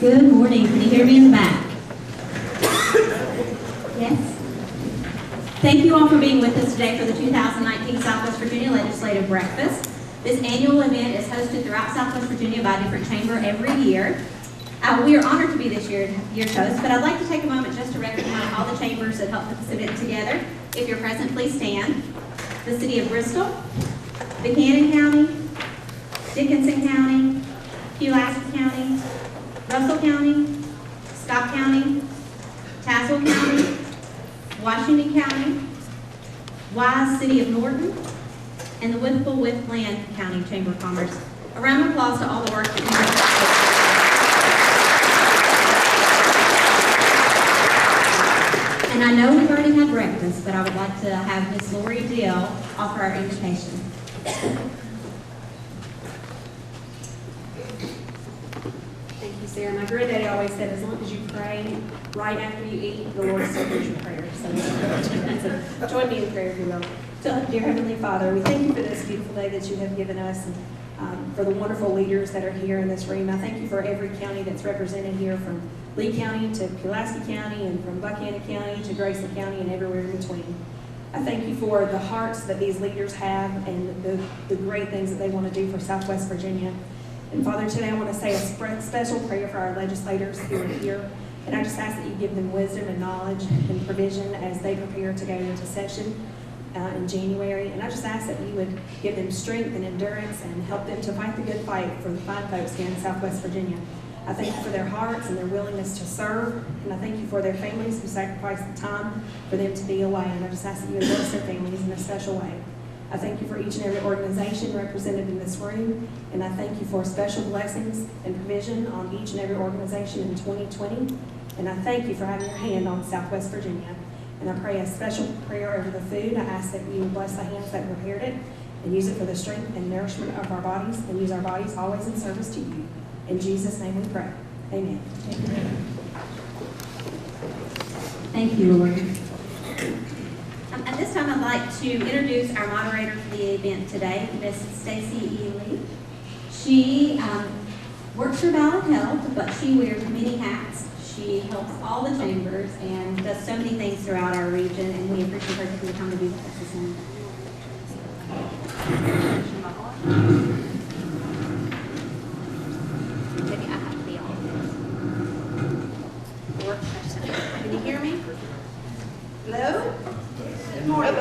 Good morning. Can you hear me in the back? Yes? Thank you all for being with us today for the 2019 Southwest Virginia Legislative Breakfast. This annual event is hosted throughout Southwest Virginia by a different chamber every year. We are honored to be this year's host, but I'd like to take a moment just to recognize all the chambers that helped put this event together. If you're present, please stand. The City of Bristol, Buchanan County, Dickinson County, Pulaski County, Russell County, Scott County, Tazewell County, Washington County, Wise City of Norton, and the Whipple-Whipland County Chamber of Commerce. A round of applause to all the work that you have done. And I know we've already had breakfast, but I would like to have Ms. Lori Dill offer our invitation. Sarah, my granddaddy always said, as long as you pray right after you eat, the Lord still hears your prayers. So join me in prayer, if you will. So, dear Heavenly Father, we thank you for this beautiful day that you have given us, and for the wonderful leaders that are here in this room. I thank you for every county that's represented here, from Lee County to Pulaski County, and from Buchanan County to Grayson County, and everywhere in between. I thank you for the hearts that these leaders have and the great things that they want to do for Southwest Virginia. And Father, today I want to say a special prayer for our legislators who are here. And I just ask that you give them wisdom and knowledge and provision as they prepare to go into session in January. And I just ask that you would give them strength and endurance and help them to fight the good fight for the fine folks here in Southwest Virginia. I thank you for their hearts and their willingness to serve. And I thank you for their families who sacrifice the time for them to be away. And I just ask that you would bless their families in a special way. I thank you for each and every organization represented in this room, and I thank you for special blessings and provision on each and every organization in 2020. And I thank you for having your hand on Southwest Virginia. And I pray a special prayer over the food. I ask that you bless the hands that prepared it and use it for the strength and nourishment of our bodies, and use our bodies always in service to you. In Jesus' name we pray. Amen. Amen. Thank you, Lori. At this time, I'd like to introduce our moderator for the event today, Ms. Stacy Ely. She works for Ballot Health, but she wears many hats. She helps all the chambers and does so many things throughout our region, and we appreciate her taking the time to be with us this morning. Maybe I have to be on. Can you hear me? Hello? Good morning.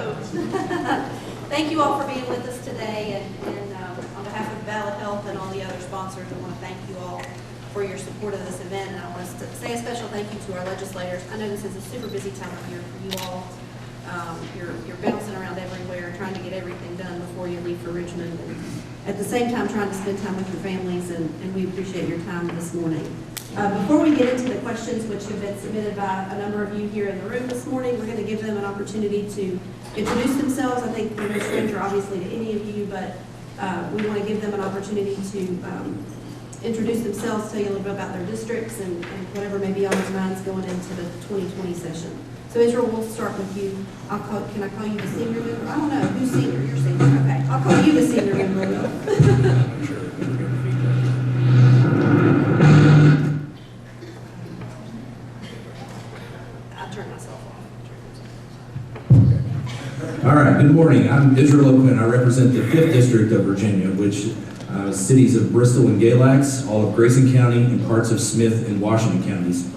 Thank you all for being with us today, and on behalf of Ballot Health and all the other sponsors, I want to thank you all for your support of this event, and I want to say a special thank you to our legislators. I know this is a super busy time of year for you all. You're bouncing around everywhere, trying to get everything done before you leave for Richmond, and at the same time trying to spend time with your families, and we appreciate your time this morning. Before we get into the questions which have been submitted by a number of you here in the room this morning, we're going to give them an opportunity to introduce themselves. I think they're no stranger obviously to any of you, but we want to give them an opportunity to introduce themselves, tell you a little bit about their districts and whatever may be on their minds going into the 2020 session. So Israel, we'll start with you. Can I call you the senior member? I don't know. Who's senior? You're senior. Okay. I'll call you the senior member. All right, good morning. I'm Israel O'Quinn. I represent the 5th District of Virginia, which cities of Bristol and Galax, all of Grayson County, and parts of Smith and Washington counties.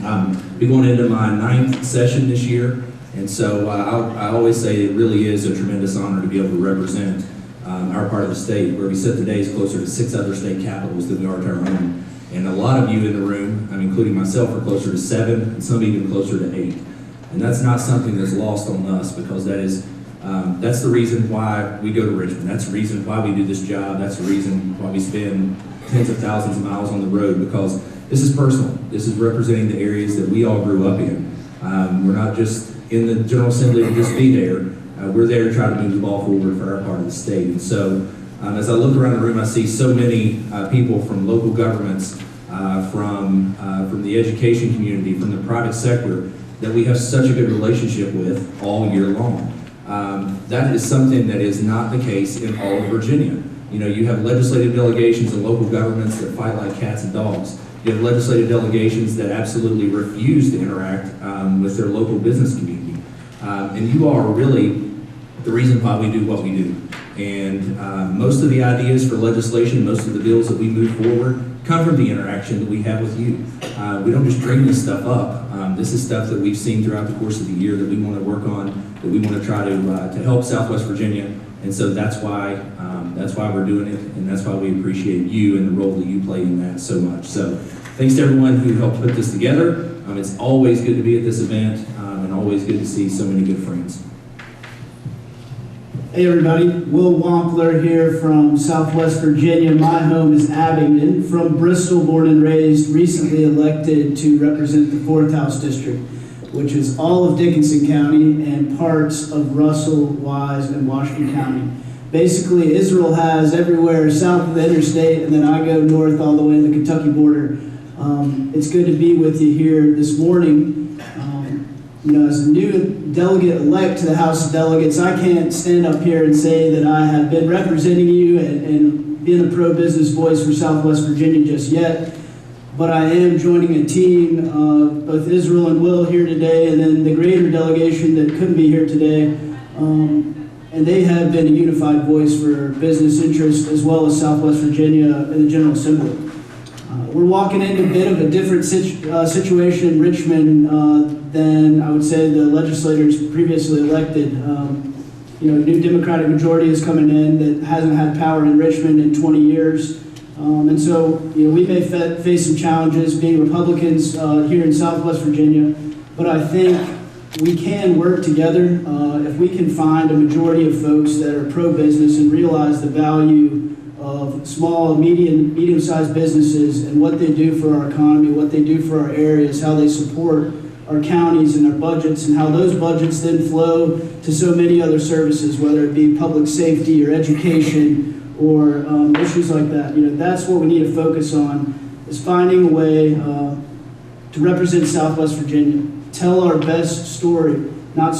We're going into my 9th session this year, and so I always say it really is a tremendous honor to be able to represent our part of the state, where we set the days closer to 6 other state capitals than we are to our own. And a lot of you in the room, including myself, are closer to 7, and some even closer to 8. And that's not something that's lost on us, because that's the reason why we go to Richmond. That's the reason why we do this job. That's the reason why we spend tens of thousands of miles on the road, because this is personal. This is representing the areas that we all grew up in. We're not just in the General Assembly to just be there. We're there to try to move the ball forward for our part of the state. And so as I look around the room, I see so many people from local governments, from the education community, from the private sector, that we have such a good relationship with all year long. That is something that is not the case in all of Virginia. You know, you have legislative delegations and local governments that fight like cats and dogs, You have legislative delegations that absolutely refuse to interact with their local business community. And you are really the reason why we do what we do. And most of the ideas for legislation, most of the bills that we move forward come from the interaction that we have with you. We don't just dream this stuff up. This is stuff that we've seen throughout the course of the year that we want to work on, that we want to try to help Southwest Virginia. And so that's why we're doing it, and that's why we appreciate you and the role that you play in that so much. So thanks to everyone who helped put this together. It's always good to be at this event, and always good to see so many good friends. Hey everybody, Will Wampler here from Southwest Virginia. My home is Abingdon. From Bristol, born and raised, recently elected to represent the 4th House District, which is all of Dickinson County and parts of Russell, Wise, and Washington County. Basically, Israel has everywhere south of the interstate, and then I go north all the way to the Kentucky border. It's good to be with you here this morning. As a new delegate-elect to the House of Delegates, I can't stand up here and say that I have been representing you and being a pro-business voice for Southwest Virginia just yet. But I am joining a team of both Israel and Will here today, and then the greater delegation that couldn't be here today. And they have been a unified voice for business interests as well as Southwest Virginia in the General Assembly. We're walking into a bit of a different situation in Richmond than I would say the legislators previously elected. A new Democratic majority is coming in that hasn't had power in Richmond in 20 years. And so, we may face some challenges being Republicans here in Southwest Virginia, but I think we can work together if we can find a majority of folks that are pro-business and realize the value of small, medium-sized businesses and what they do for our economy, what they do for our areas, how they support our counties and our budgets, and how those budgets then flow to so many other services, whether it be public safety or education or issues like that. That's what we need to focus on, is finding a way to represent Southwest Virginia, tell our best story, not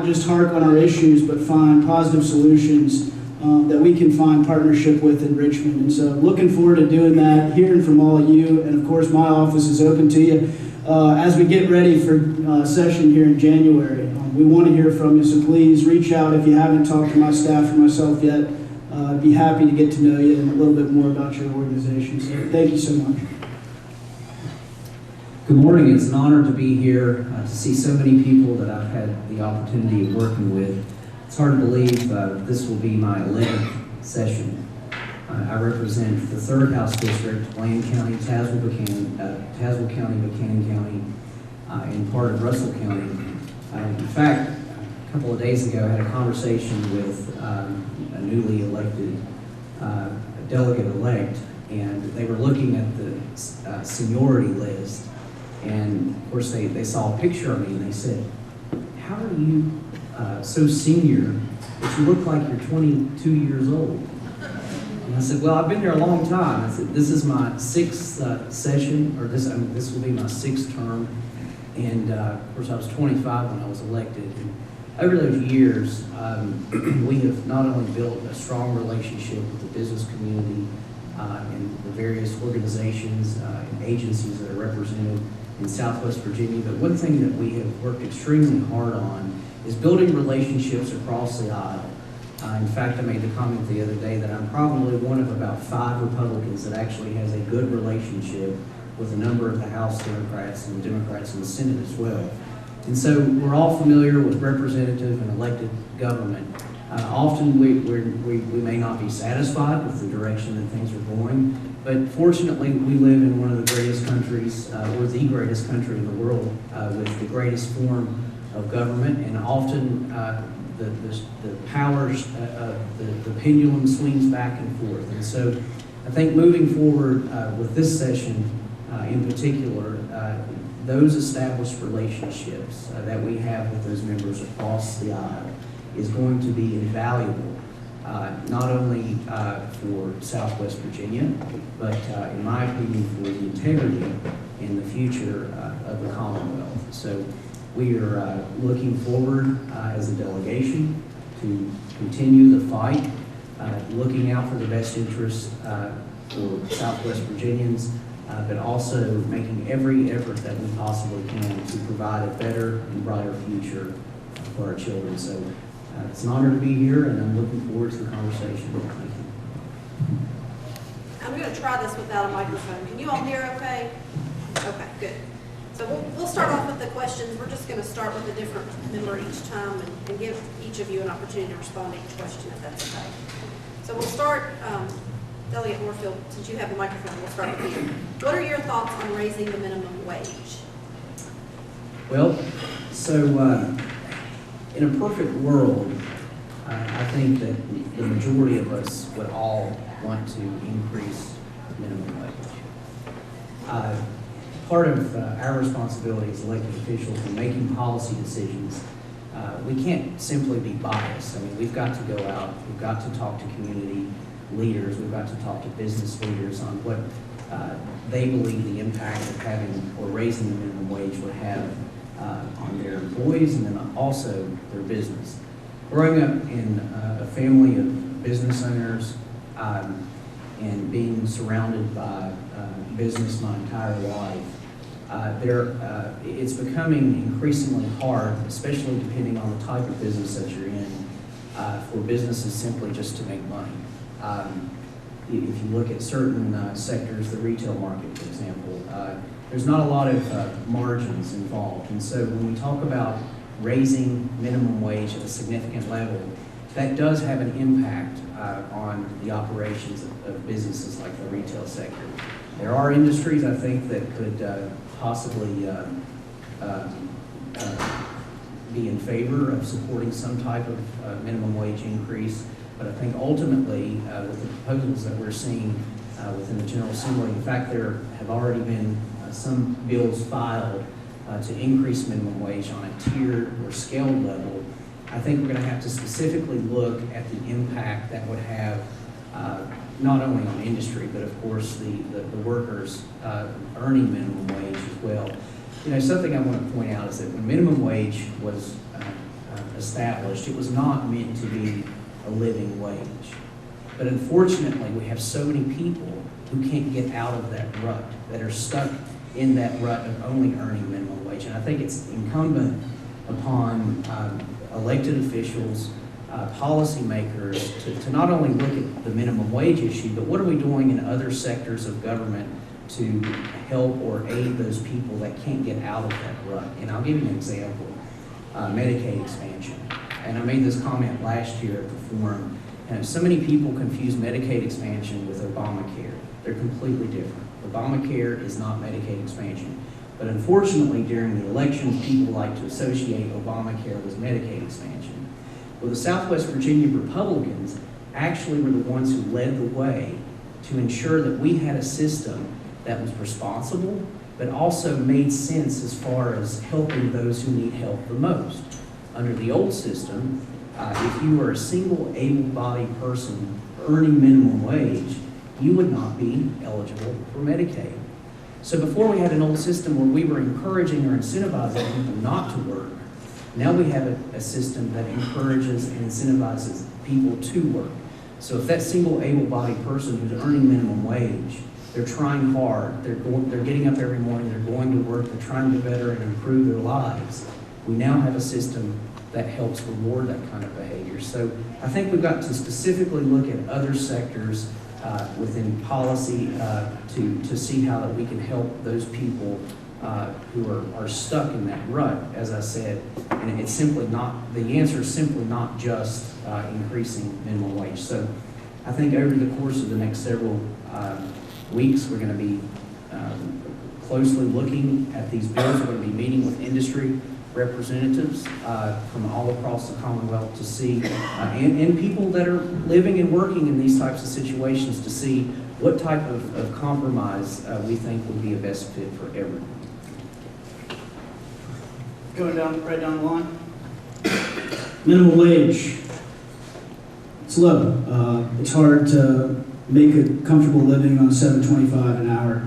just hark on our issues, but find positive solutions that we can find partnership with in Richmond. And so looking forward to doing that, hearing from all of you, and of course my office is open to you as we get ready for session here in January. We want to hear from you, so please reach out if you haven't talked to my staff or myself yet. I'd be happy to get to know you and a little bit more about your organization. So thank you so much. Good morning. It's an honor to be here to see so many people that I've had the opportunity of working with. It's hard to believe this will be my 11th session. I represent the 3rd House District, Wayne County, Tazewell County, Buchanan County, and part of Russell County. In fact, a couple of days ago, I had a conversation with a newly elected delegate-elect, and they were looking at the seniority list. And of course, they saw a picture of me and they said, "How are you so senior that you look like you're 22 years old?" And I said, "Well, I've been there a long time." I said, "This is my 6th session, or this will be my 6th term." And of course, I was 25 when I was elected. And over those years, we have not only built a strong relationship with the business community and the various organizations and agencies that are represented in Southwest Virginia, but one thing that we have worked extremely hard on is building relationships across the aisle. In fact, I made the comment the other day that I'm probably one of about 5 Republicans that actually has a good relationship with a number of the House Democrats and the Democrats in the Senate as well. And so we're all familiar with representative and elected government. Often we may not be satisfied with the direction that things are going, but fortunately we live in one of the greatest countries, or the greatest country in the world, with the greatest form of government, and often the powers, the pendulum swings back and forth. And so I think moving forward with this session in particular, those established relationships that we have with those members across the aisle is going to be invaluable, not only for Southwest Virginia, but in my opinion, for the integrity and the future of the Commonwealth. So we are looking forward as a delegation to continue the fight, looking out for the best interests for Southwest Virginians, but also making every effort that we possibly can to provide a better and brighter future for our children. So it's an honor to be here, and I'm looking forward to the conversation. Thank you. I'm going to try this without a microphone. Can you all hear okay? Okay, good. So we'll start off with the questions. We're just going to start with a different member each time and give each of you an opportunity to respond to each question, if that's okay. So we'll start, Delegate Moorfield, since you have the microphone, we'll start with you. What are your thoughts on raising the minimum wage? Well, so in a perfect world, I think that the majority of us would all want to increase minimum wage. Part of our responsibility as elected officials in making policy decisions, we can't simply be biased. I mean, we've got to go out, we've got to talk to community leaders, we've got to talk to business leaders on what they believe the impact of having or raising the minimum wage would have on their employees and then also their business. Growing up in a family of business owners and being surrounded by business my entire life, it's becoming increasingly hard, especially depending on the type of business that you're in, for businesses simply just to make money. If you look at certain sectors, the retail market, for example, there's not a lot of margins involved. And so when we talk about raising minimum wage at a significant level, that does have an impact on the operations of businesses like the retail sector. There are industries, I think, that could possibly be in favor of supporting some type of minimum wage increase. But I think ultimately, with the proposals that we're seeing within the General Assembly, in fact, there have already been some bills filed to increase minimum wage on a tiered or scaled level. I think we're going to have to specifically look at the impact that would have not only on industry, but of course the workers earning minimum wage as well. You know, something I want to point out is that when minimum wage was established, it was not meant to be a living wage. But unfortunately, we have so many people who can't get out of that rut, that are stuck in that rut of only earning minimum wage. And I think it's incumbent upon elected officials, policymakers to not only look at the minimum wage issue, but what are we doing in other sectors of government to help or aid those people that can't get out of that rut. And I'll give you an example, Medicaid expansion. And I made this comment last year at the forum, and so many people confuse Medicaid expansion with Obamacare. They're completely different. Obamacare is not Medicaid expansion. But unfortunately, during the elections, people like to associate Obamacare with Medicaid expansion. Well, the Southwest Virginia Republicans actually were the ones who led the way to ensure that we had a system that was responsible, but also made sense as far as helping those who need help the most. Under the old system, if you were a single able-bodied person earning minimum wage, you would not be eligible for Medicaid. So before we had an old system where we were encouraging or incentivizing people not to work, now we have a system that encourages and incentivizes people to work. So if that single able-bodied person who's earning minimum wage, they're trying hard, they're getting up every morning, they're going to work, they're trying to do better and improve their lives, we now have a system that helps reward that kind of behavior. So I think we've got to specifically look at other sectors within policy to see how that we can help those people who are stuck in that rut, as I said. And it's simply not, the answer is simply not just increasing minimum wage. So I think over the course of the next several weeks, we're going to be closely looking at these bills. We're going to be meeting with industry representatives from all across the Commonwealth to see, and people that are living and working in these types of situations to see what type of compromise we think would be a best fit for everyone. Going down, right down the line. Minimum wage. It's low. It's hard to make a comfortable living on $7.25 an hour.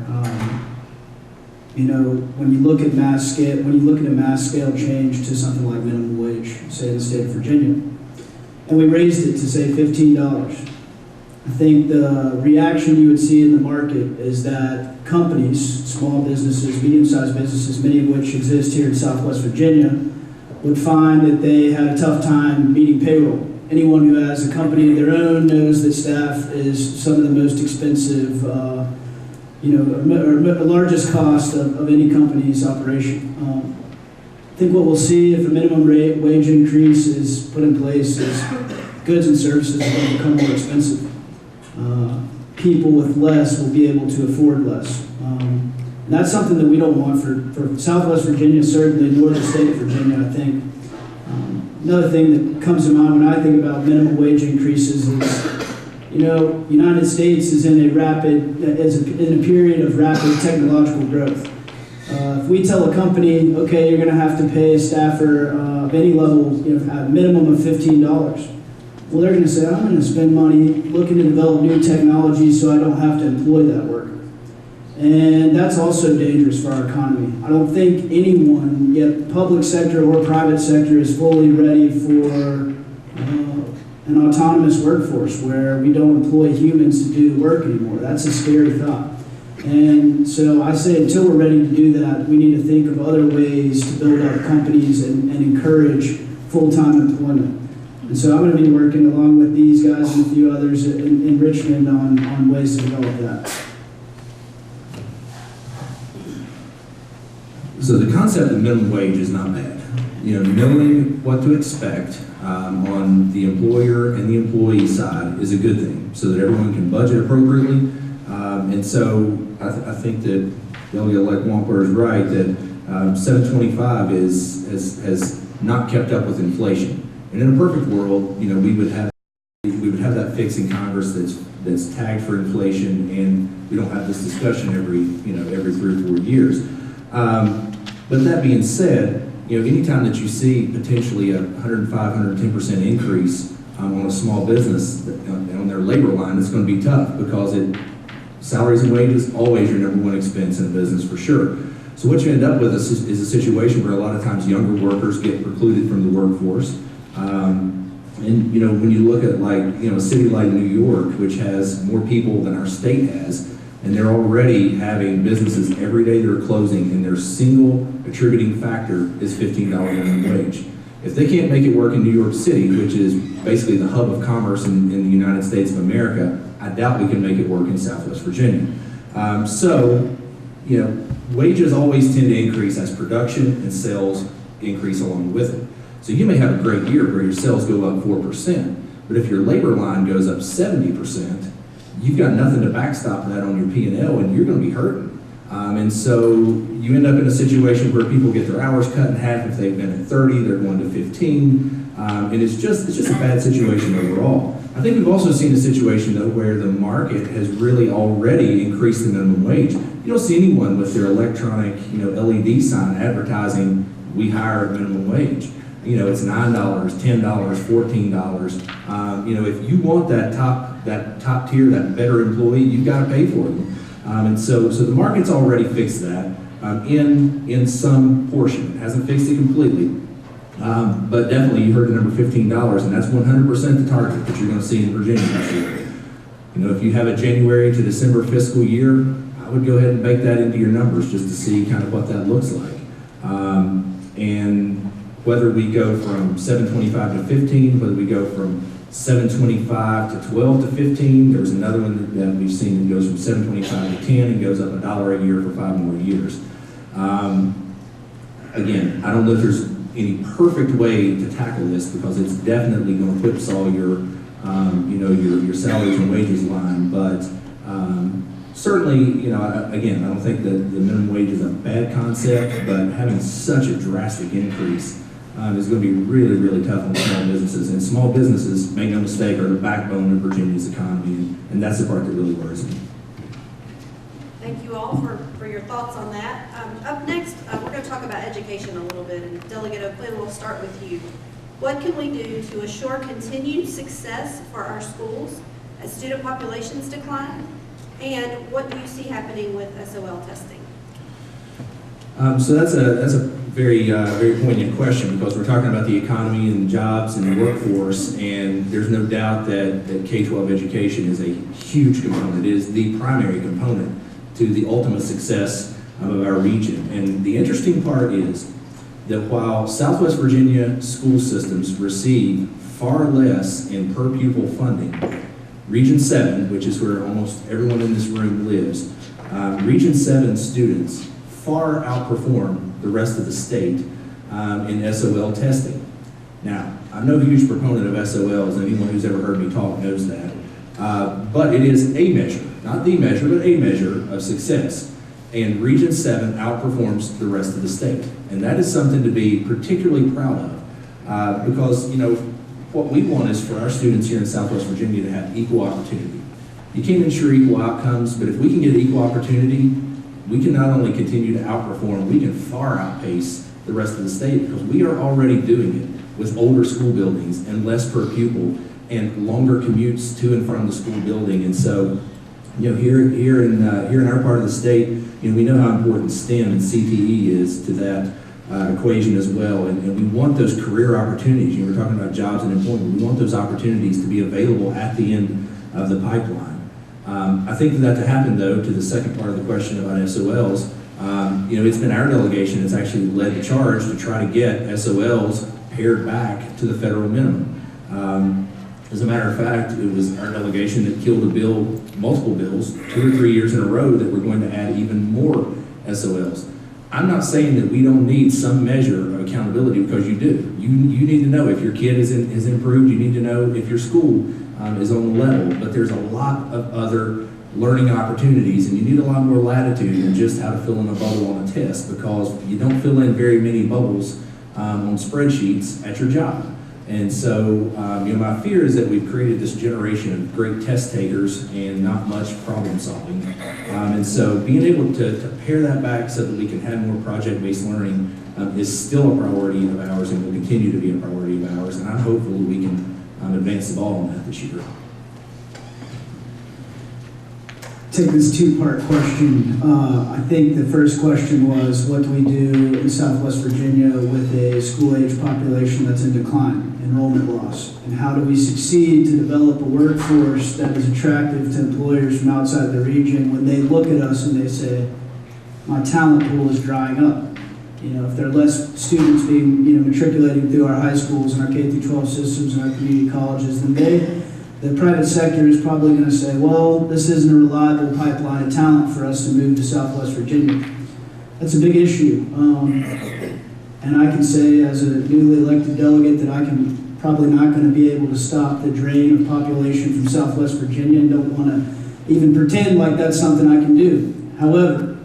You know, when you look at a mass scale change to something like minimum wage, say in the state of Virginia, and we raised it to say $15, I think the reaction you would see in the market is that companies, small businesses, medium-sized businesses, many of which exist here in Southwest Virginia, would find that they had a tough time meeting payroll. Anyone who has a company of their own knows that staff is some of the most expensive, or largest cost of any company's operation. I think what we'll see if a minimum wage increase is put in place is goods and services are going to become more expensive. People with less will be able to afford less. And that's something that we don't want for Southwest Virginia, certainly, nor the state of Virginia, I think. Another thing that comes to mind when I think about minimum wage increases is, the United States is in a period of rapid technological growth. If we tell a company, okay, you're going to have to pay a staffer of any level, a minimum of $15, well, they're going to say, I'm going to spend money looking to develop new technology so I don't have to employ that worker. And that's also dangerous for our economy. I don't think anyone, yet public sector or private sector, is fully ready for an autonomous workforce where we don't employ humans to do the work anymore. That's a scary thought. And so I say until we're ready to do that, we need to think of other ways to build up companies and encourage full-time employment. And so I'm going to be working along with these guys and a few others in Richmond on ways to develop that. So the concept of minimum wage is not bad. Knowing what to expect on the employer and the employee side is a good thing, so that everyone can budget appropriately. And so I think that Delegate Wampler is right that 725 has not kept up with inflation. And in a perfect world, we would have that fix in Congress that's tagged for inflation, and we don't have this discussion every 3 or 4 years. But that being said, anytime that you see potentially a 105, 110% increase on a small business on their labor line, it's going to be tough because salaries and wages always your number one expense in a business for sure. So what you end up with is a situation where a lot of times younger workers get precluded from the workforce. And when you look at a city like New York, which has more people than our state has, and they're already having businesses every day that are closing, and their single attributing factor is $15 minimum wage. If they can't make it work in New York City, which is basically the hub of commerce in the United States of America, I doubt we can make it work in Southwest Virginia. Wages always tend to increase as production and sales increase along with it. So you may have a great year where your sales go up 4%, but if your labor line goes up 70%, you've got nothing to backstop that on your P&L, and you're going to be hurting. And so you end up in a situation where people get their hours cut in half. If they've been at 30, they're going to 15. And it's just a bad situation overall. I think we've also seen a situation, though, where the market has really already increased the minimum wage. You don't see anyone with their electronic, LED sign advertising, we hire at minimum wage. It's $9, $10, $14. If you want that top tier, that better employee, you've got to pay for them. And so the market's already fixed that in some portion. It hasn't fixed it completely. But definitely you heard the number $15, and that's 100% the target that you're going to see in Virginia this year. If you have a January to December fiscal year, I would go ahead and bake that into your numbers just to see kind of what that looks like. And whether we go from 725 to 15, whether we go from 725 to 12 to 15, there's another one that we've seen that goes from 725 to 10 and goes up $1 a year for 5 more years. Again, I don't know if there's any perfect way to tackle this because it's definitely going to whipsaw your salaries and wages line, but certainly, again, I don't think that the minimum wage is a bad concept, but having such a drastic increase is going to be really, really tough on small businesses. And small businesses, make no mistake, are the backbone of Virginia's economy, and that's the part that really worries me. Thank you all for your thoughts on that. Up next, we're going to talk about education a little bit, and Delegate O'Quinn, we'll start with you. What can we do to assure continued success for our schools as student populations decline? And what do you see happening with SOL testing? So that's a very very poignant question because we're talking about the economy and jobs and the workforce, and there's no doubt that K-12 education is a huge component. It is the primary component to the ultimate success of our region. And the interesting part is that while Southwest Virginia school systems receive far less in per pupil funding, Region 7, which is where almost everyone in this room lives, Region 7 students far outperform the rest of the state in SOL testing. Now, I'm no huge proponent of SOLs, and anyone who's ever heard me talk knows that. But it is a measure, not the measure, but a measure of success. And Region 7 outperforms the rest of the state. And that is something to be particularly proud of because, you know, what we want is for our students here in Southwest Virginia to have equal opportunity. You can't ensure equal outcomes, but if we can get equal opportunity, we can not only continue to outperform, we can far outpace the rest of the state because we are already doing it with older school buildings and less per pupil and longer commutes to and from the school building. And so, you know, here in our part of the state, you know, we know how important STEM and CTE is to that equation as well, and we want those career opportunities. You know, we're talking about jobs and employment. We want those opportunities to be available at the end of the pipeline. I think for that to happen, though, to the second part of the question about SOLs, you know, it's been our delegation that's actually led the charge to try to get SOLs pared back to the federal minimum. As a matter of fact, it was our delegation that killed a bill, multiple bills, 2 or 3 years in a row that we're going to add even more SOLs. I'm not saying that we don't need some measure of accountability, because you do. You need to know if your kid is improved. You need to know if your school is on the level. But there's a lot of other learning opportunities, and you need a lot more latitude than just how to fill in a bubble on a test, because you don't fill in very many bubbles on spreadsheets at your job. And so, you know, my fear is that we've created this generation of great test takers and not much problem solving. And so being able to pare that back so that we can have more project-based learning is still a priority of ours and will continue to be a priority of ours. And I'm hopeful that we can advance the ball on that this year. Take this two-part question. I think the first question was, what do we do in Southwest Virginia with a school-age population that's in decline, enrollment loss? And how do we succeed to develop a workforce that is attractive to employers from outside the region when they look at us and they say, my talent pool is drying up? You know, if there are less students being, you know, matriculating through our high schools and our K-12 systems and our community colleges, then the private sector is probably going to say, well, this isn't a reliable pipeline of talent for us to move to Southwest Virginia. That's a big issue. And I can say as a newly elected delegate that I can probably not going to be able to stop the drain of population from Southwest Virginia, and don't want to even pretend like that's something I can do. However,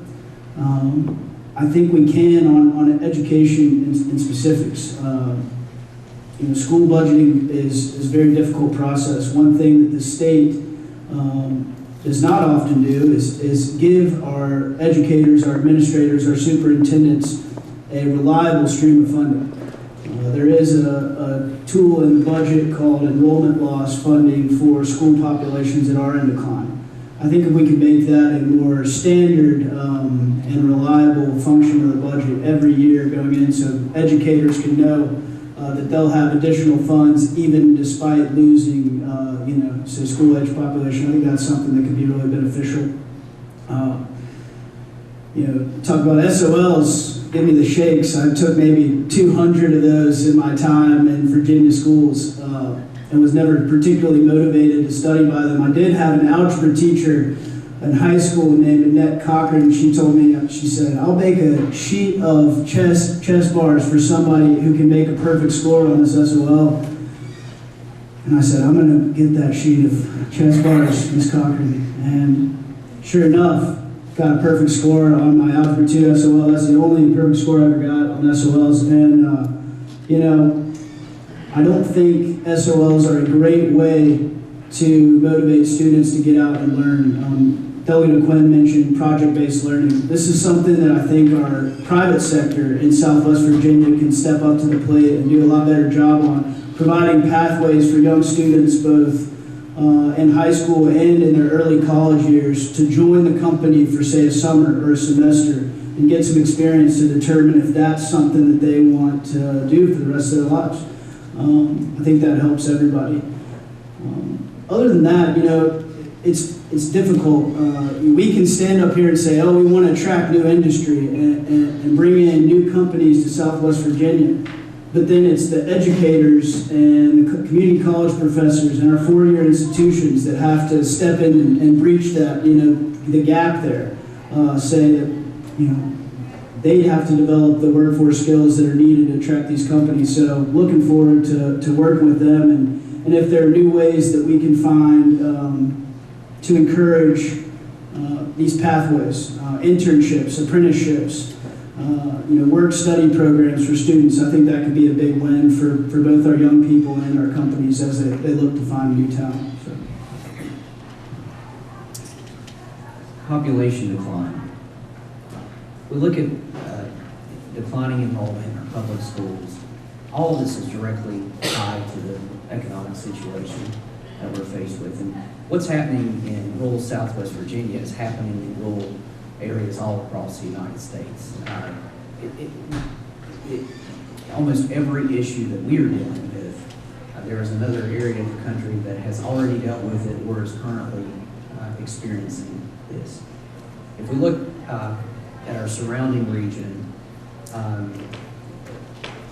I think we can on education in specifics. You know, school budgeting is a very difficult process. One thing that the state does not often do is give our educators, our administrators, our superintendents a reliable stream of funding. There is a tool in the budget called enrollment loss funding for school populations that are in decline. I think if we can make that a more standard and reliable function of the budget every year going in, so educators can know that they'll have additional funds even despite losing, you know, say school-age population. I think that's something that could be really beneficial. You know, talk about SOLs, give me the shakes. I took maybe 200 of those in my time in Virginia schools and was never particularly motivated to study by them. I did have an algebra teacher in high school named Annette Cochran. She told me, she said, I'll make a sheet of chess bars for somebody who can make a perfect score on this SOL. And I said, I'm going to get that sheet of chess bars, Miss Cochran. And sure enough, got a perfect score on my Algebra 2 SOL. That's the only perfect score I ever got on SOLs. And, you know, I don't think SOLs are a great way to motivate students to get out and learn. Delegate Quinn mentioned project-based learning. This is something that I think our private sector in Southwest Virginia can step up to the plate and do a lot better job on, providing pathways for young students both in high school and in their early college years to join the company for, say, a summer or a semester and get some experience to determine if that's something that they want to do for the rest of their lives. I think that helps everybody. Other than that, you know, it's it's difficult. We can stand up here and say, oh, we want to attract new industry and bring in new companies to Southwest Virginia. But then it's the educators and the community college professors and our four-year institutions that have to step in and breach that, the gap there. Say that, they have to develop the workforce skills that are needed to attract these companies. So looking forward to working with them, and if there are new ways that we can find to encourage these pathways, internships, apprenticeships, work-study programs for students. I think that could be a big win for both our young people and our companies as they look to find new talent. So. Population decline. We look at declining enrollment in our public schools. All of this is directly tied to the economic situation that we're faced with. And what's happening in rural Southwest Virginia is happening in rural areas all across the United States. Almost every issue that we are dealing with, there is another area of the country that has already dealt with it or is currently experiencing this. If we look at our surrounding region,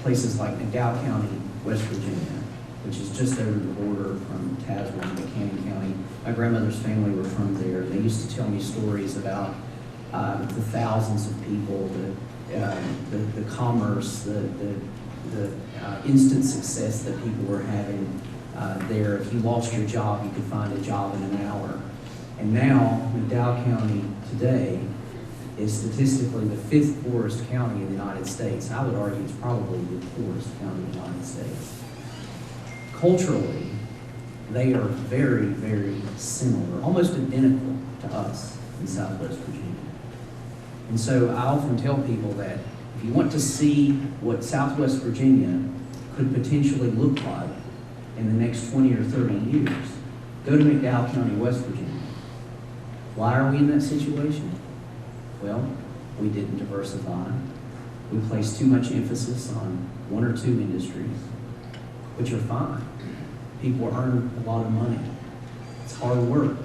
places like McDowell County, West Virginia, which is just over the border from Tazewell and Buchanan County. My grandmother's family were from there. They used to tell me stories about the thousands of people, the commerce, the instant success that people were having there. If you lost your job, you could find a job in an hour. And now, McDowell County today is statistically the 5th poorest county in the United States. I would argue it's probably the poorest county in the United States. Culturally, they are very, very similar, almost identical to us in Southwest Virginia. And so I often tell people that if you want to see what Southwest Virginia could potentially look like in the next 20 or 30 years, go to McDowell County, West Virginia. Why are we in that situation? Well, we didn't diversify. We placed too much emphasis on one or two industries, which are fine. People earn a lot of money. It's hard work.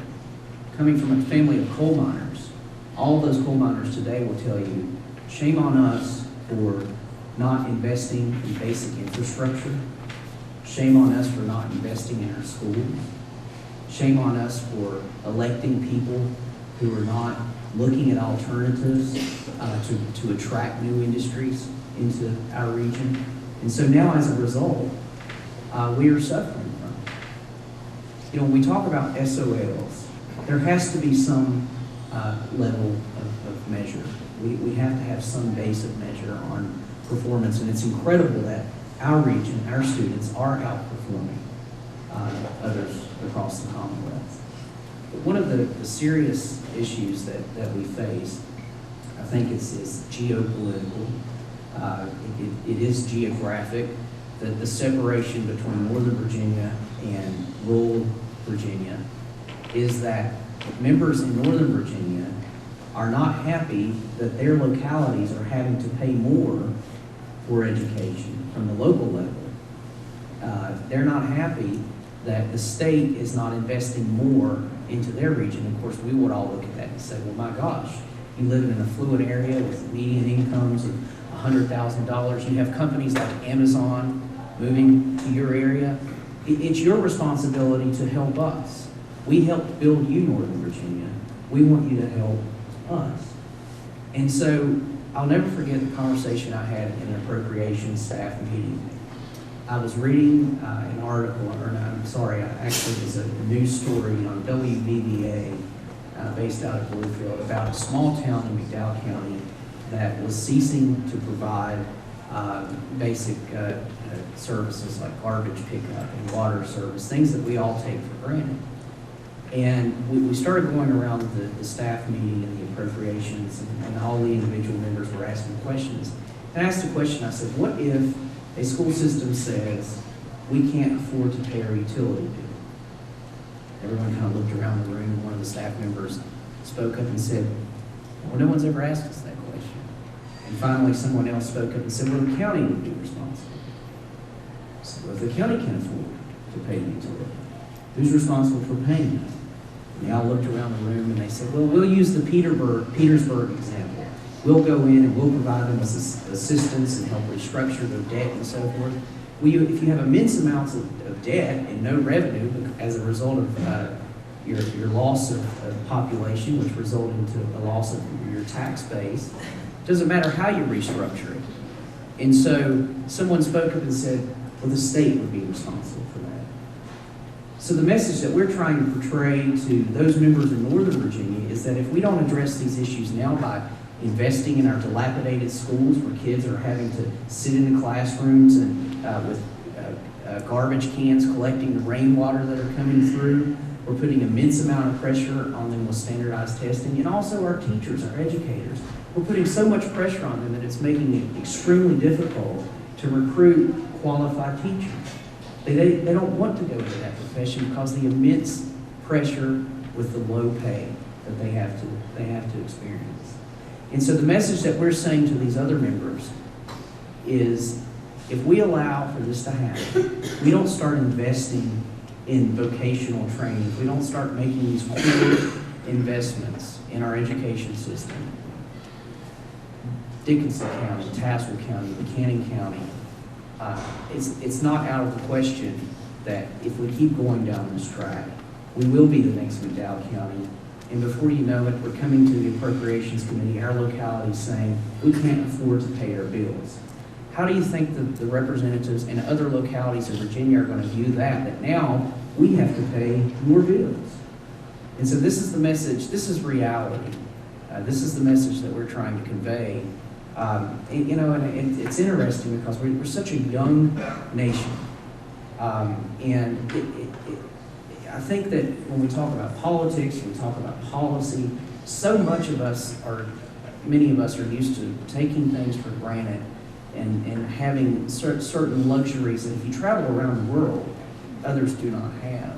Coming from a family of coal miners, all of those coal miners today will tell you, shame on us for not investing in basic infrastructure. Shame on us for not investing in our schools. Shame on us for electing people who are not looking at alternatives to attract new industries into our region. And so now as a result, we are suffering from it. When we talk about SOLs, there has to be some level of measure. We have to have some base of measure on performance, and it's incredible that our region, our students are outperforming others across the Commonwealth. But one of the serious issues that we face, I think is geopolitical. It is geographic. The separation between Northern Virginia and rural Virginia is that members in Northern Virginia are not happy that their localities are having to pay more for education from the local level. They're not happy that the state is not investing more into their region. Of course, we would all look at that and say, well, my gosh, you live in an affluent area with median incomes of $100,000. You have companies like Amazon moving to your area. It's your responsibility to help us. We helped build you, Northern Virginia. We want you to help us. And so I'll never forget the conversation I had in an appropriations staff meeting. I was reading an article, actually it was a news story on WBBA based out of Bluefield about a small town in McDowell County that was ceasing to provide basic services like garbage pickup and water service, things that we all take for granted. And we started going around the staff meeting and the appropriations, and all the individual members were asking questions. And I asked a question, I said, what if a school system says, we can't afford to pay our utility bill? Everyone kind of looked around the room. One of the staff members spoke up and said, well, no one's ever asked us that question. And finally, someone else spoke up and said, well, the county would be responsible. So if the county can't afford to pay the utility, who's responsible for paying that? They all looked around the room and they said, well, we'll use the Petersburg example. We'll go in and we'll provide them with assistance and help restructure their debt and so forth. If you have immense amounts of debt and no revenue as a result of your loss of population, which resulted into a loss of your tax base, it doesn't matter how you restructure it. And so someone spoke up and said, well, the state would be responsible for that. So the message that we're trying to portray to those members in Northern Virginia is that if we don't address these issues now by investing in our dilapidated schools where kids are having to sit in the classrooms and with garbage cans collecting the rainwater that are coming through, we're putting immense amount of pressure on them with standardized testing, and also our teachers, our educators. We're putting so much pressure on them that it's making it extremely difficult to recruit qualified teachers. They don't want to go into that profession because of the immense pressure with the low pay that they have to experience. And so the message that we're saying to these other members is, if we allow for this to happen, we don't start investing in vocational training, if we don't start making these core investments in our education system, Dickinson County, Tassel County, Buchanan County, it's not out of the question that if we keep going down this track, we will be the next McDowell County. And before you know it, we're coming to the Appropriations Committee, our locality, saying we can't afford to pay our bills. How do you think the representatives in other localities in Virginia are going to view that now we have to pay more bills? And so this is the message, this is reality. This is the message that we're trying to convey. And it's interesting because we're such a young nation. I think that when we talk about politics, when we talk about policy, so much of us many of us are used to taking things for granted and having certain luxuries that if you travel around the world, others do not have.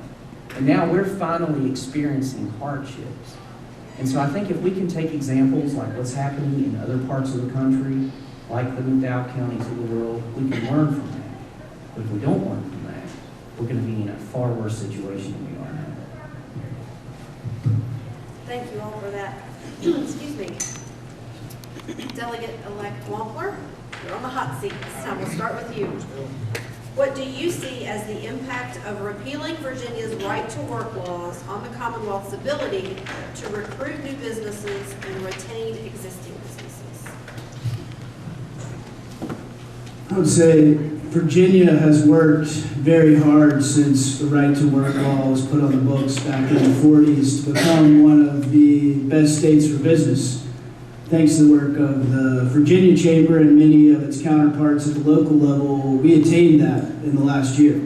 And now we're finally experiencing hardships. And so I think if we can take examples like what's happening in other parts of the country, like the McDowell counties of the world, we can learn from that. But if we don't learn from that, we're going to be in a far worse situation than we are now. Thank you all for that. Excuse me. Delegate-elect Wampler, you're on the hot seat this time. We'll start with you. What do you see as the impact of repealing Virginia's right-to-work laws on the Commonwealth's ability to recruit new businesses and retain existing businesses? I would say Virginia has worked very hard since the right-to-work law was put on the books back in the 40s to become one of the best states for business. Thanks to the work of the Virginia Chamber and many of its counterparts at the local level, we attained that in the last year.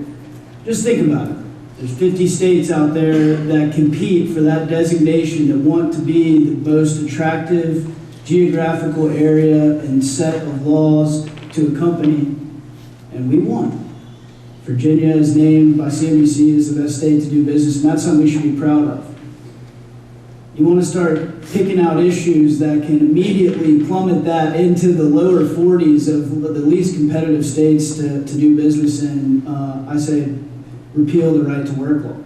Just think about it. There's 50 states out there that compete for that designation, that want to be the most attractive geographical area and set of laws to accompany, and we won. Virginia is named by CNBC as the best state to do business, and that's something we should be proud of. You want to start picking out issues that can immediately plummet that into the lower 40s of the least competitive states to do business in. I say repeal the right-to-work law.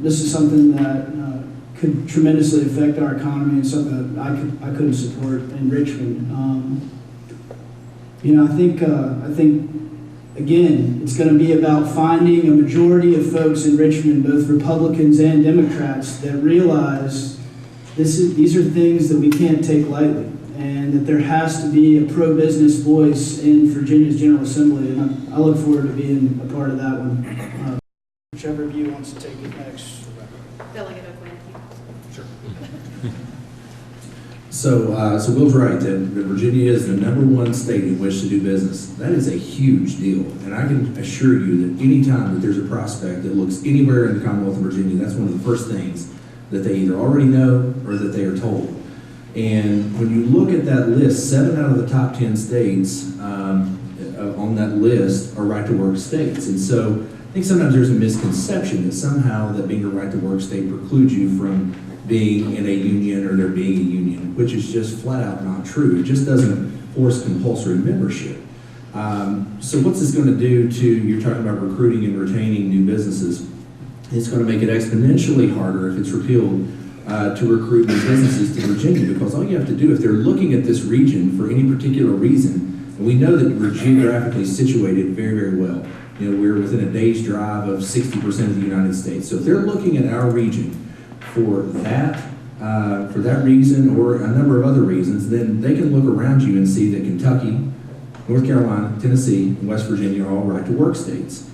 This is something that could tremendously affect our economy and something that I couldn't support in Richmond. I think again, it's going to be about finding a majority of folks in Richmond, both Republicans and Democrats, that realize these are things that we can't take lightly, and that there has to be a pro-business voice in Virginia's General Assembly, and I look forward to being a part of that one. Whichever of you wants to take it next. Delegate O'Quinn. Sure. So Will's right that Virginia is the #1 state in which to do business. That is a huge deal, and I can assure you that any time that there's a prospect that looks anywhere in the Commonwealth of Virginia, that's one of the first things that they either already know or that they are told. And when you look at that list, 7 out of the top 10 states on that list are right-to-work states. And so I think sometimes there's a misconception that somehow that being a right-to-work state precludes you from being in a union or there being a union, which is just flat out not true. It just doesn't force compulsory membership. So what's this going to do to, you're talking about recruiting and retaining new businesses. It's going to make it exponentially harder if it's repealed to recruit new businesses to Virginia, because all you have to do, if they're looking at this region for any particular reason, and we know that we're geographically situated very, very well. You know, we're within a day's drive of 60% of the United States. So if they're looking at our region for that reason or a number of other reasons, then they can look around you and see that Kentucky, North Carolina, Tennessee, and West Virginia are all right-to-work states.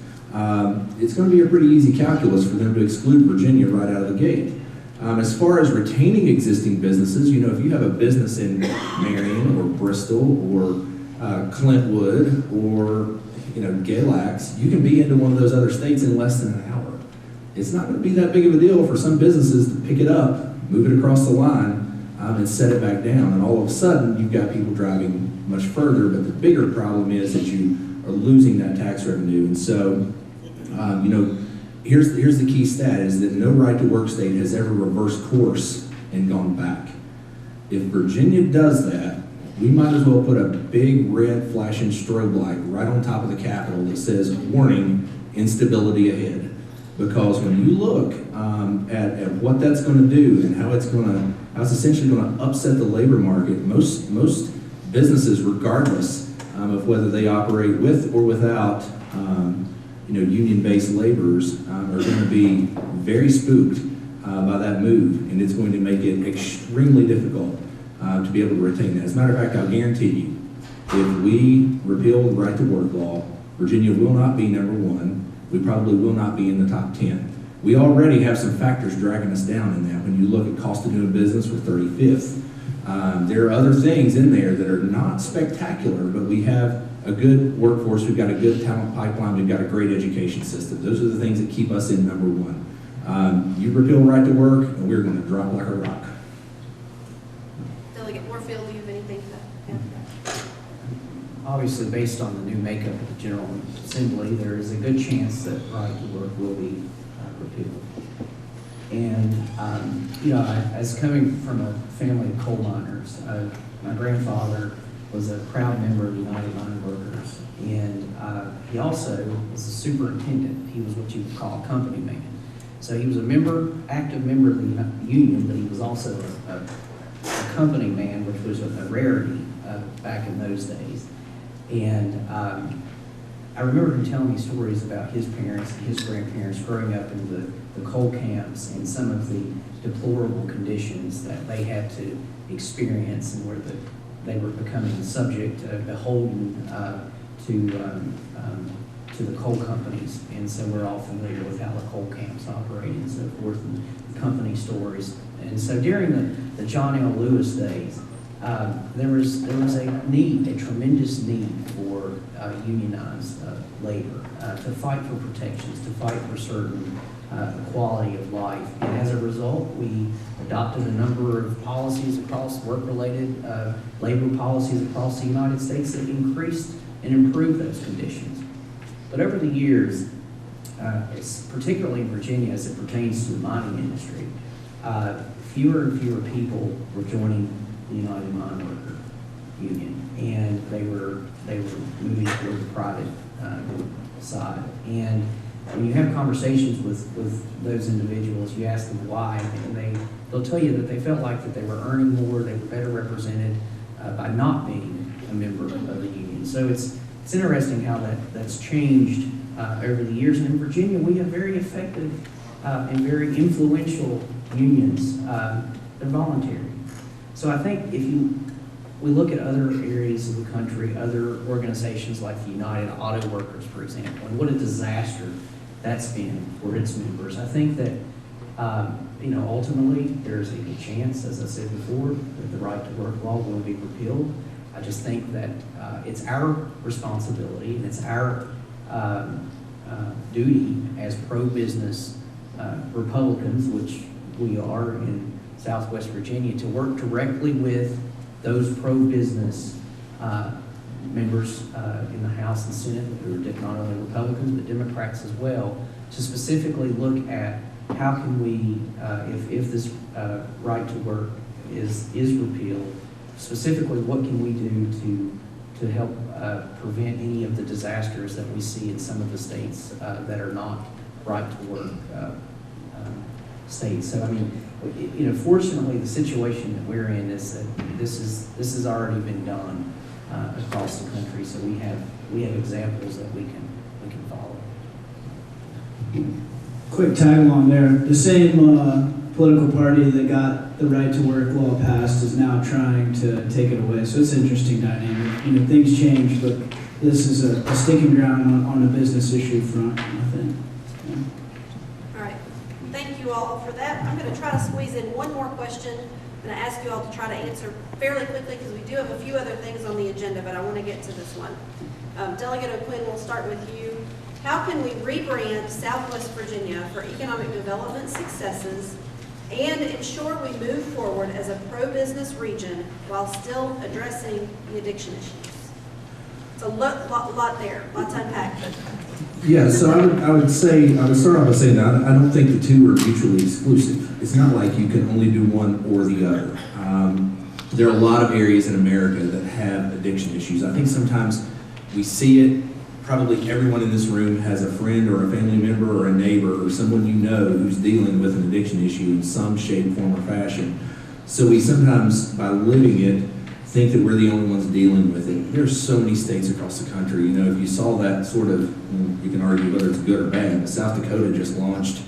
It's going to be a pretty easy calculus for them to exclude Virginia right out of the gate. As far as retaining existing businesses, you know, if you have a business in Marion or Bristol or Clintwood or, you know, Galax, you can be into one of those other states in less than an hour. It's not going to be that big of a deal for some businesses to pick it up, move it across the line, and set it back down. And all of a sudden, you've got people driving much further, but the bigger problem is that you are losing that tax revenue. And so, you know, here's the key stat, is that no right-to-work state has ever reversed course and gone back. If Virginia does that, we might as well put a big red flashing strobe light right on top of the Capitol that says, warning, instability ahead. Because when you look at what that's going to do and how it's essentially going to upset the labor market, most businesses, regardless of whether they operate with or without you know, union-based laborers, are going to be very spooked by that move, and it's going to make it extremely difficult to be able to retain that. As a matter of fact, I'll guarantee you, if we repeal the right-to-work law, Virginia will not be number one. We probably will not be in the top 10. We already have some factors dragging us down in that. When you look at cost of doing business, we're 35th. There are other things in there that are not spectacular, but we have a good workforce, we've got a good talent pipeline, we've got a great education system. Those are the things that keep us in number one. You repeal right to work, and we're going to drop like a rock. Delegate Warfield, do you have anything to add? Obviously, based on the new makeup of the General Assembly, there is a good chance that right to work will be repealed. And, you know, as coming from a family of coal miners, my grandfather was a proud member of the United Mine Workers, and he also was a superintendent. He was what you would call a company man. So he was a active member of the union, but he was also a company man, which was a rarity back in those days. And I remember him telling me stories about his parents and his grandparents growing up in the coal camps and some of the deplorable conditions that they had to experience, and where they were becoming subject, beholden to the coal companies. And so we're all familiar with how the coal camps operate and so forth, and the company stories. And so during the John L. Lewis days, there was a tremendous need for unionized labor to fight for protections, to fight for certain quality of life. And as a result, we adopted a number of policies across work-related labor policies across the United States that increased and improved those conditions. But over the years, particularly in Virginia as it pertains to the mining industry, fewer and fewer people were joining the United Mine Worker Union, and they were moving toward the private side. And when you have conversations with those individuals, you ask them why, and they'll tell you that they felt like that they were earning more, they were better represented by not being a member of the union. So it's interesting how that's changed over the years. And in Virginia, we have very effective and very influential unions. They're voluntary. So I think we look at other areas of the country, other organizations like the United Auto Workers, for example, and what a disaster that's been for its members. I think that, ultimately, there's a good chance, as I said before, that the right to work law will be repealed. I just think that it's our responsibility and it's our duty as pro-business Republicans, which we are in Southwest Virginia, to work directly with those pro-business members in the House and Senate, who are not only Republicans but Democrats as well, to specifically look at how can we, if this right to work is repealed, specifically what can we do to help prevent any of the disasters that we see in some of the states that are not right to work state. So I mean, fortunately, the situation that we're in is that this has already been done across the country. So we have examples that we can follow. Quick tag along there. The same political party that got the right to work law passed is now trying to take it away. So it's an interesting dynamic. Things change, but this is a sticking ground on a business issue front, I think. Yeah. All right. Thank you all for that. I'm going to try to squeeze in one more question, and I ask you all to try to answer fairly quickly because we do have a few other things on the agenda, but I want to get to this one. Delegate O'Quinn, we'll start with you. How can we rebrand Southwest Virginia for economic development successes and ensure we move forward as a pro-business region while still addressing the addiction issues? It's a lot there, lots to unpack. Yeah, so I would start off by saying that I don't think the two are mutually exclusive. It's not like you can only do one or the other. There are a lot of areas in America that have addiction issues. I think sometimes we see it. Probably everyone in this room has a friend or a family member or a neighbor or someone who's dealing with an addiction issue in some shape, form, or fashion. So we sometimes, by living it, think that we're the only ones dealing with it. There's so many states across the country. If you saw that sort of, you can argue whether it's good or bad, but South Dakota just launched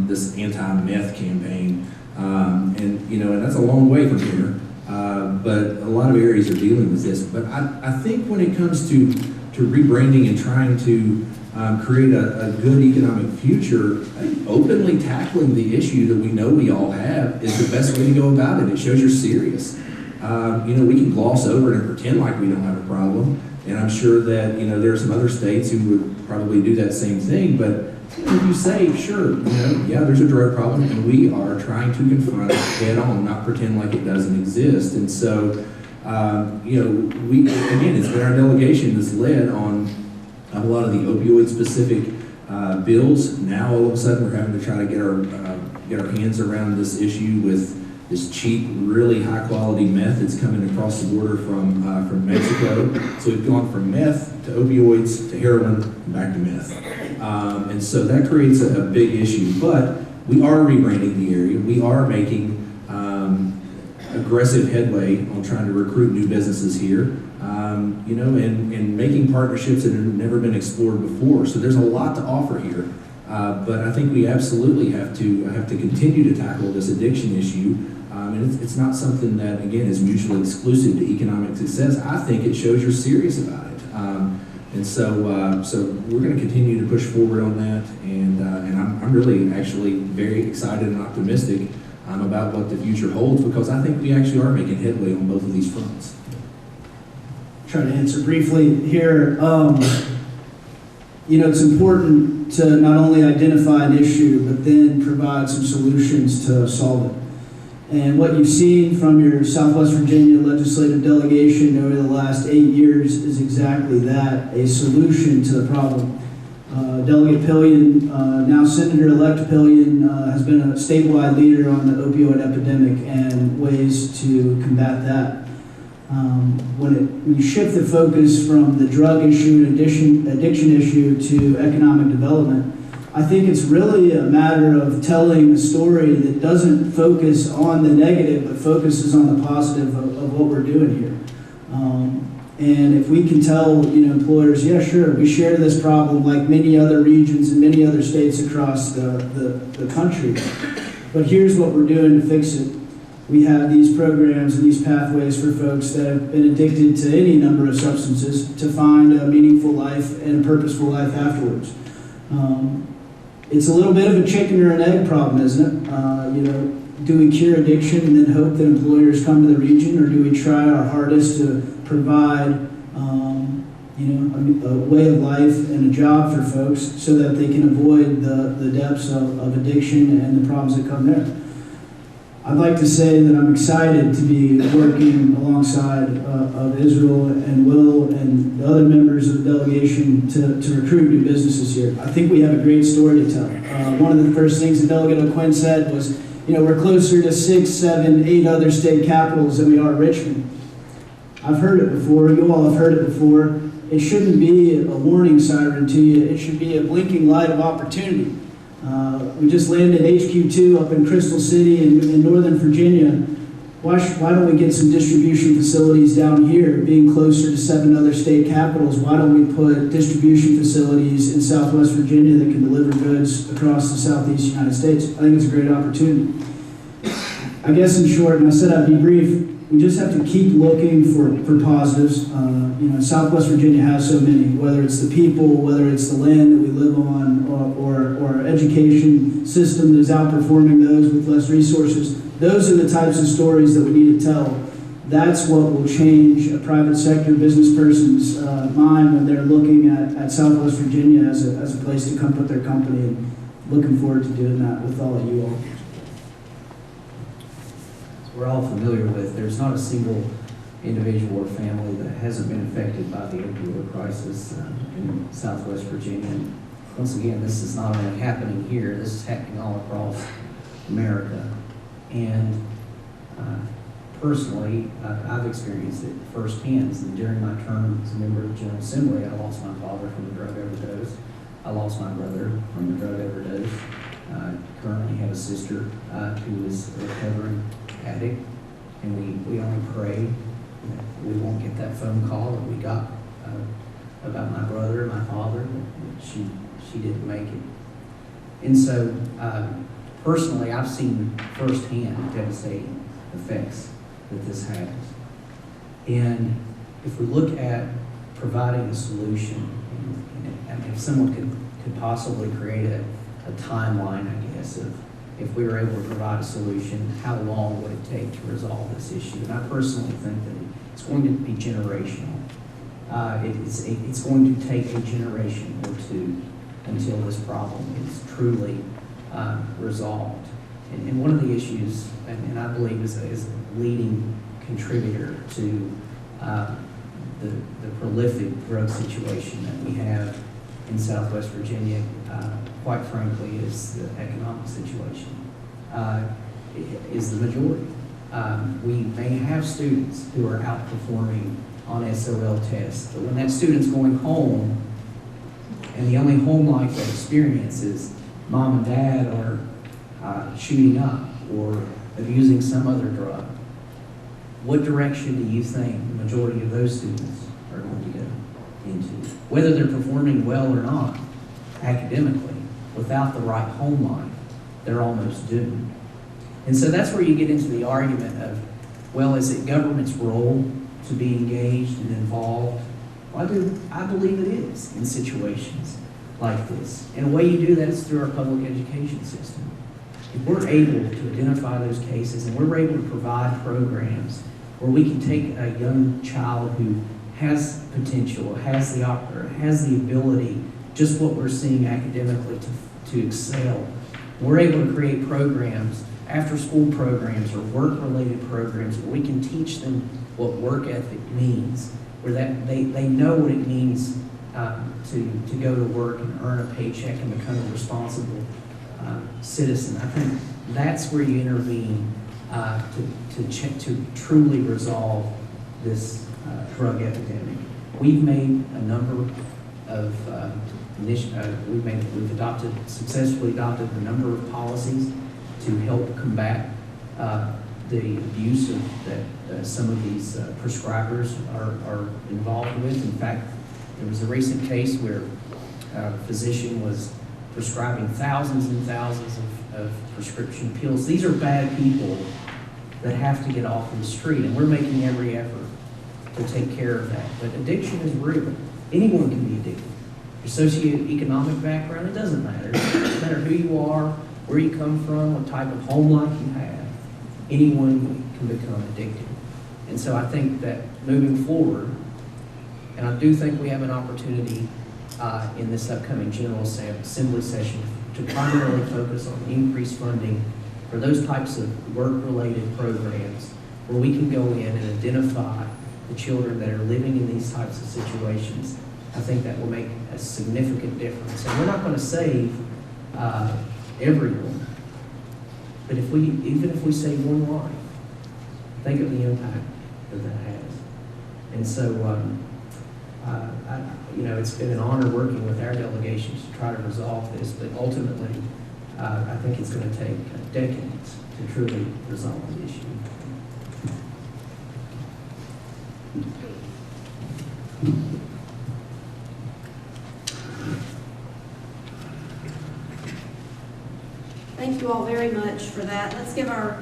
this anti-meth campaign, and that's a long way from here. But a lot of areas are dealing with this. But I think when it comes to rebranding and trying to create a good economic future, I think openly tackling the issue that we know we all have is the best way to go about it. It shows you're serious. We can gloss over it and pretend like we don't have a problem. And I'm sure that, there are some other states who would probably do that same thing. But if you say, sure, there's a drug problem and we are trying to confront it head on, not pretend like it doesn't exist. And so, it's been our delegation that's led on a lot of the opioid-specific bills. Now, all of a sudden, we're having to try to get our hands around this issue with this cheap, really high-quality meth that's coming across the border from Mexico. So we've gone from meth to opioids to heroin and back to meth, and so that creates a big issue. But we are rebranding the area. We are making aggressive headway on trying to recruit new businesses here, and making partnerships that have never been explored before. So there's a lot to offer here, but I think we absolutely have to continue to tackle this addiction issue. And it's not something that, again, is mutually exclusive to economic success. I think it shows you're serious about it, and so we're going to continue to push forward on that. And I'm really actually very excited and optimistic about what the future holds, because I think we actually are making headway on both of these fronts. Try to answer briefly here. It's important to not only identify an issue, but then provide some solutions to solve it. And what you've seen from your Southwest Virginia legislative delegation over the last 8 years is exactly that, a solution to the problem. Delegate Pillion, now Senator-elect Pillion, has been a statewide leader on the opioid epidemic and ways to combat that. When you shift the focus from the drug issue and addiction issue to economic development, I think it's really a matter of telling a story that doesn't focus on the negative, but focuses on the positive of what we're doing here. And if we can tell employers, yeah, sure, we share this problem like many other regions and many other states across the country, but here's what we're doing to fix it. We have these programs and these pathways for folks that have been addicted to any number of substances to find a meaningful life and a purposeful life afterwards. It's a little bit of a chicken or an egg problem, isn't it? Do we cure addiction and then hope that employers come to the region, or do we try our hardest to provide a way of life and a job for folks so that they can avoid the depths of addiction and the problems that come there? I'd like to say that I'm excited to be working alongside of Israel and Will and the other members of the delegation to recruit new businesses here. I think we have a great story to tell. One of the first things that Delegate O'Quinn said was, we're closer to 6, 7, 8 other state capitals than we are Richmond. I've heard it before. You all have heard it before. it shouldn't be a warning siren to you. It should be a blinking light of opportunity. We just landed HQ2 up in Crystal City in Northern Virginia. Why don't we get some distribution facilities down here, being closer to 7 other state capitals? Why don't we put distribution facilities in Southwest Virginia that can deliver goods across the Southeast United States? I think it's a great opportunity. I guess in short, and I said I'd be brief, we just have to keep looking for positives. Southwest Virginia has so many, whether it's the people, whether it's the land that we live on, or our education system that is outperforming those with less resources. Those are the types of stories that we need to tell. That's what will change a private sector business person's mind when they're looking at Southwest Virginia as a place to come put their company, and looking forward to doing that with all of you all. We're all familiar with, there's not a single individual or family that hasn't been affected by the opioid crisis in Southwest Virginia. And once again, this is not only happening here, this is happening all across America. And personally, I've experienced it firsthand. And during my term as a member of the General Assembly, I lost my father from a drug overdose. I lost my brother from a drug overdose. Currently have a sister who is a recovering addict, and we only pray that we won't get that phone call that we got about my brother and my father, that she didn't make it. And so personally, I've seen firsthand devastating effects that this has. And if we look at providing a solution, and if someone could possibly create a timeline, I guess, of if we were able to provide a solution, how long would it take to resolve this issue? And I personally think that it's going to be generational. It's going to take a generation or two until this problem is truly resolved. And one of the issues, and I believe is a leading contributor to the prolific drug situation that we have in Southwest Virginia, quite frankly, is the economic situation, is the majority. We may have students who are outperforming on SOL tests, but when that student's going home and the only home life they experience is mom and dad are shooting up or abusing some other drug, what direction do you think the majority of those students are going to go into? Whether they're performing well or not academically, without the right home life, they're almost doomed. And so that's where you get into the argument of, well, is it government's role to be engaged and involved? Well, I believe it is in situations like this. And the way you do that is through our public education system. If we're able to identify those cases and we're able to provide programs where we can take a young child who has potential, has the ability, just what we're seeing academically to excel, we're able to create programs, after-school programs or work-related programs where we can teach them what work ethic means, where they know what it means to go to work and earn a paycheck and become a responsible citizen. I think that's where you intervene to truly resolve this drug epidemic. We've made a number of we've successfully adopted a number of policies to help combat the abuse that some of these prescribers are involved with. In fact, there was a recent case where a physician was prescribing thousands and thousands of prescription pills. These are bad people that have to get off of the street, and we're making every effort to take care of that. But addiction is real. Anyone can be addicted. Your socioeconomic background, it doesn't matter. It doesn't matter who you are, where you come from, what type of home life you have. Anyone can become addicted. And so I think that moving forward, and I do think we have an opportunity in this upcoming General Assembly session to primarily focus on increased funding for those types of work-related programs where we can go in and identify the children that are living in these types of situations. I think that will make a significant difference. And we're not going to save everyone, but even if we save one life, think of the impact that has. And so it's been an honor working with our delegation to try to resolve this, but ultimately, I think it's going to take decades to truly resolve the issue. Thank you all very much for that. Let's give our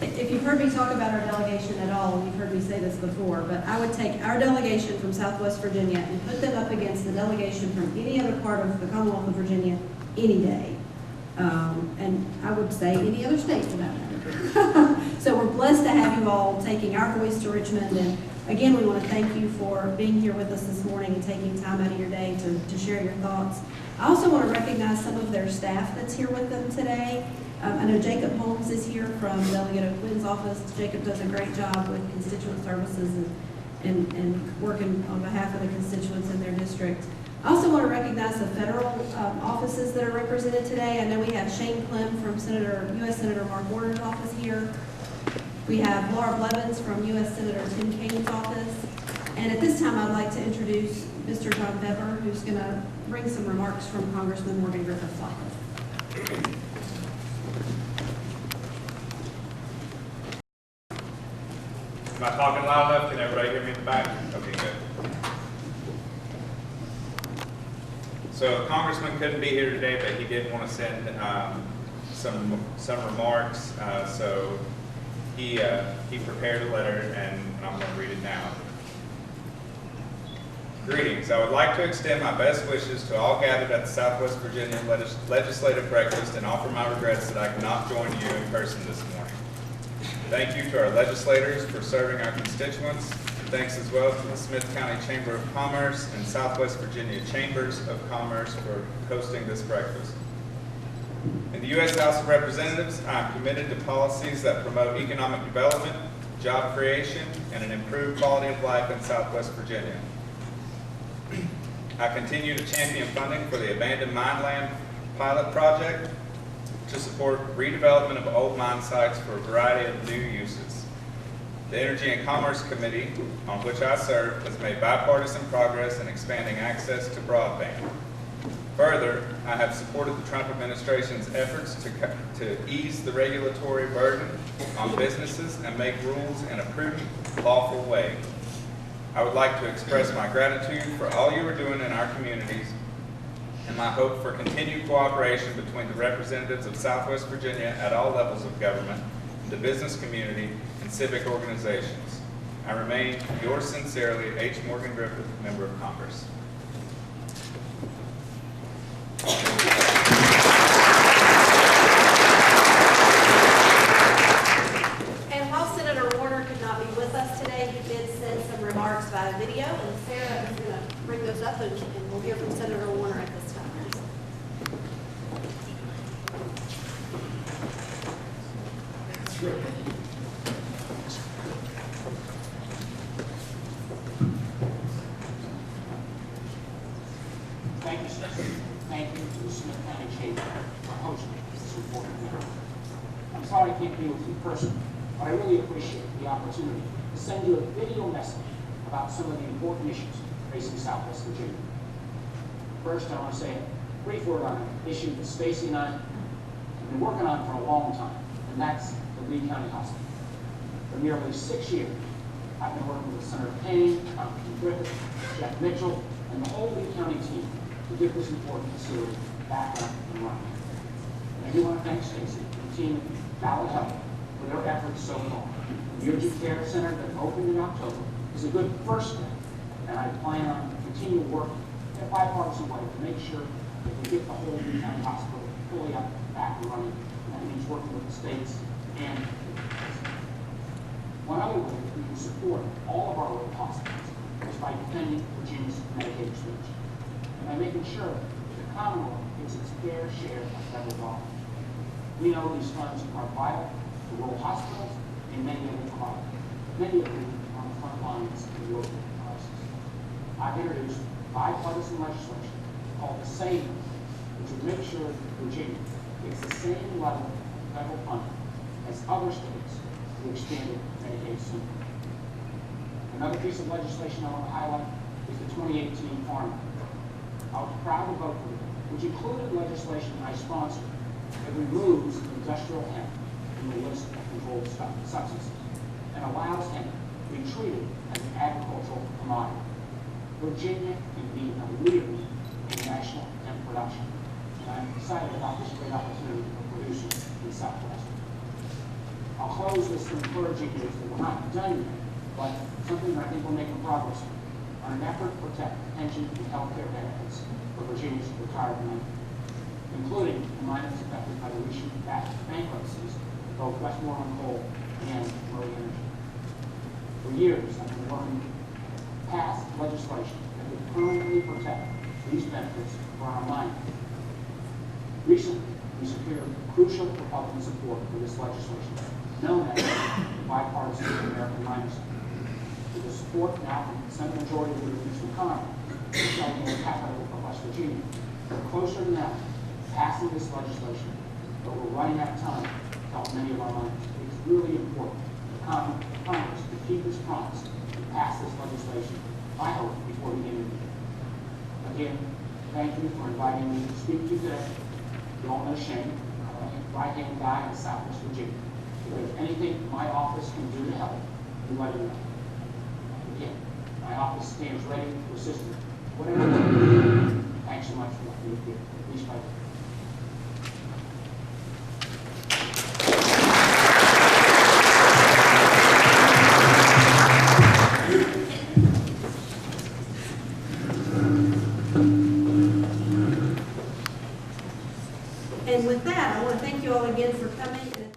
if you've heard me talk about our delegation at all, you've heard me say this before, but I would take our delegation from Southwest Virginia and put them up against the delegation from any other part of the Commonwealth of Virginia any day. And I would say any other state for that matter. So we're blessed to have you all taking our voice to Richmond. And again, we want to thank you for being here with us this morning and taking time out of your day to share your thoughts. I also want to recognize some of their staff that's here with them today. I know Jacob Holmes is here from Delegate O'Quinn's office. Jacob does a great job with constituent services and working on behalf of the constituents in their district. I also want to recognize the federal offices that are represented today. I know we have Shane Clem from U.S. Senator Mark Warner's office here. We have Laura Blevins from U.S. Senator Tim Kaine's office. And at this time, I'd like to introduce Mr. John Bever, who's going to bring some remarks from Congressman Morgan Griffith's office. Am I talking loud enough? Can everybody hear me in the back? Okay, good. So Congressman couldn't be here today, but he did want to send some remarks. So he prepared a letter, and I'm going to read it now. Greetings. I would like to extend my best wishes to all gathered at the Southwest Virginia Legislative Breakfast and offer my regrets that I cannot join you in person this morning. Thank you to our legislators for serving our constituents. Thanks as well to the Smith County Chamber of Commerce and Southwest Virginia Chambers of Commerce for hosting this breakfast. In the U.S. House of Representatives, I am committed to policies that promote economic development, job creation, and an improved quality of life in Southwest Virginia. I continue to champion funding for the abandoned mine land pilot project to support redevelopment of old mine sites for a variety of new uses. The Energy and Commerce Committee, on which I serve, has made bipartisan progress in expanding access to broadband. Further, I have supported the Trump administration's efforts to ease the regulatory burden on businesses and make rules in a prudent, lawful way. I would like to express my gratitude for all you are doing in our communities and my hope for continued cooperation between the representatives of Southwest Virginia at all levels of government, the business community, and civic organizations. I remain yours sincerely, H. Morgan Griffith, Member of Congress. And while Senator Warner could not be with us today, he did send some remarks via video, and Sarah is going to bring those up, and we'll hear from Senator Warner at this time. Thank you, sir. Thank you to the Smith County Chamber for hosting this important event. I'm sorry I can't be with you in person, but I really appreciate the opportunity to send you a video message about some of the important issues facing Southwest Virginia. First, I want to say a brief word on an issue that Stacy and I have been working on for a long time, and that's the Lee County Hospital. For nearly 6 years, I've been working with Senator Kaine, Congressman Griffith, Jeff Mitchell, and the whole Lee County team to get this important facility back up and running. And I do want to thank Stacy and the team at Valley Health for their efforts so far. The urgent care center that opened in October is a good first step, and I plan on continuing working in a bipartisan way to make sure that we get the whole Lee County Hospital fully up, back and running. And that means working with the states and one other way that we can support all of our local hospitals is by defending Virginia's Medicaid expansion and by making sure that the Commonwealth gets its fair share of federal dollars. We know these funds are vital to rural hospitals and many other providers, many of whom are on the front lines of the opioid crisis. I've introduced bipartisan legislation called the SANE, which would make sure that Virginia gets the same level of federal funding as other states do expanded Medicaid soon. Another piece of legislation I want to highlight is the 2018 Farm Bill. I was proud to vote for it, which included legislation I sponsored that removes industrial hemp from the list of controlled substances and allows hemp to be treated as an agricultural commodity. Virginia can be a leader in national hemp production, and I'm excited about this great opportunity for producers in Southwest. I'll close with some encouraging news that we're not done yet, but something that I think we're making progress on an effort to protect pension and health care benefits for Virginia's retired men, including the miners affected by the recent bankruptcies of both Westmoreland Coal and Marion Energy. For years, I've been working to pass legislation that would permanently protect these benefits for our miners. Recently, we secured crucial Republican support for this legislation, known as the Bipartisan American Miners Act. With the support now from the Senate Majority Leader Mitch McConnell, the capital of West Virginia, we're closer now to passing this legislation, but we're running out of time to help many of our miners. It's really important that Congress to keep its promise to pass this legislation, I hope, before the end of the year. Again, thank you for inviting me to speak to you today. You all know Shane, right-hand guy in Southwest Virginia. If there's anything my office can do to help, you let me know. Again, my office stands ready to assist you. Whatever you need. Thanks so much for being here. Please fight. And with that, I want to thank you all again for coming.